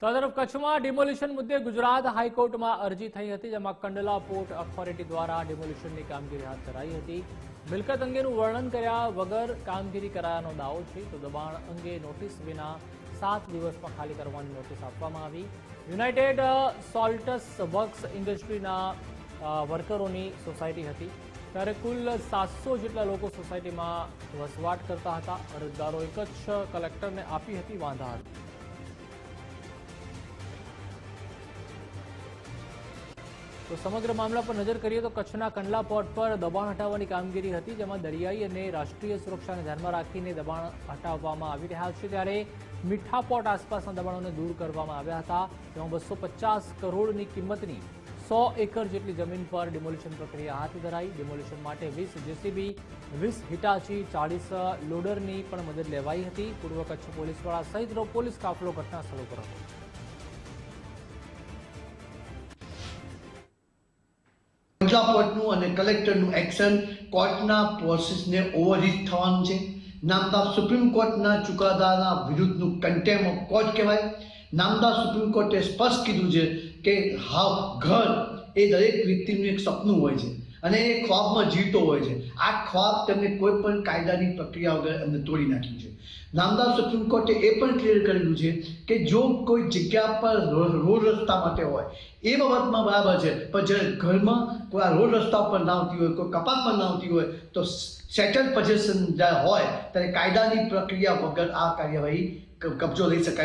તો આ તરફ કચ્છમાં ડિમોલિશન મુદ્દે ગુજરાત હાઈકોર્ટમાં અરજી થઈ હતી, જેમાં કંડલા પોર્ટ ઓથોરિટી દ્વારા ડિમોલિશનની કામગીરી હાથ ધરાઈ હતી। મિલકત અંગેનું વર્ણન કર્યા વગર કામગીરી કરાયાનો દાવો છે। તો દબાણ અંગે નોટિસ વિના 7 દિવસમાં ખાલી કરવાની નોટિસ આપવામાં આવી। યુનાઇટેડ સોલ્ટસ વર્ક્સ ઇન્ડસ્ટ્રીના વર્કરોની સોસાયટી હતી, ત્યારે કુલ 700 જેટલા લોકો સોસાયટીમાં વસવાટ કરતા હતા। અરજદારોએ કચ્છ કલેક્ટરને આપી હતી વાંધારત। તો સમગ્ર મામલા પર નજર કરીએ તો કચ્છના કંડલા પોર્ટ પર દબાણ હટાવવાની કામગીરી હતી, જેમાં દરિયાઈ અને રાષ્ટ્રીય સુરક્ષાને ધ્યાનમાં રાખીને દબાણ હટાવવામાં આવી રહ્યા છે। ત્યારે મીઠા પોર્ટ આસપાસના દબાણોને દૂર કરવામાં આવ્યા હતા, જેમાં 250 કરોડની કિંમતની 100 એકર જેટલી જમીન પર ડિમોલિશન પ્રક્રિયા હાથ ધરાઈ। ડિમોલિશન માટે 20 જેસીબી, 20 હિટાચી, 40 લોડરની પણ મદદ લેવાઈ હતી। પૂર્વ કચ્છ પોલીસવાળા સહિતનો પોલીસ કાફલો ઘટના સ્થળ પર હતો। કંડલા પોર્ટનું અને કલેક્ટરનું એક્શન કોર્ટના પ્રોસેસને ઓવરરીચ થવાનું છે। નામદાર સુપ્રીમ કોર્ટના ચુકાદાના વિરુદ્ધનું કન્ટેમ્પ ઓફ કોર્ટ કહેવાય। નામદાર સુપ્રીમ કોર્ટે સ્પષ્ટ કીધું છે કે ઘર એ દરેક વ્યક્તિનું એક સપનું હોય છે અને એ ખ્વાબમાં જીવતો હોય છે। આ ખ્વાબ તેમને કોઈ પણ કાયદાની પ્રક્રિયા વગર એમને તોડી નાખ્યું છે। નામદાર સુપ્રીમ કોર્ટે એ પણ ક્લિયર કરેલું છે કે જો કોઈ જગ્યા પર રોડ રસ્તા માટે હોય એ બાબતમાં બરાબર છે, પણ જ્યારે ઘરમાં કોઈ આ રોડ રસ્તા પર ના આવતી હોય, કોઈ કપાત પર ના આવતી હોય, તો સેટલ પોઝેશન જ્યારે હોય ત્યારે કાયદાની પ્રક્રિયા વગર આ કાર્યવાહી કબજો લઈ શકાય।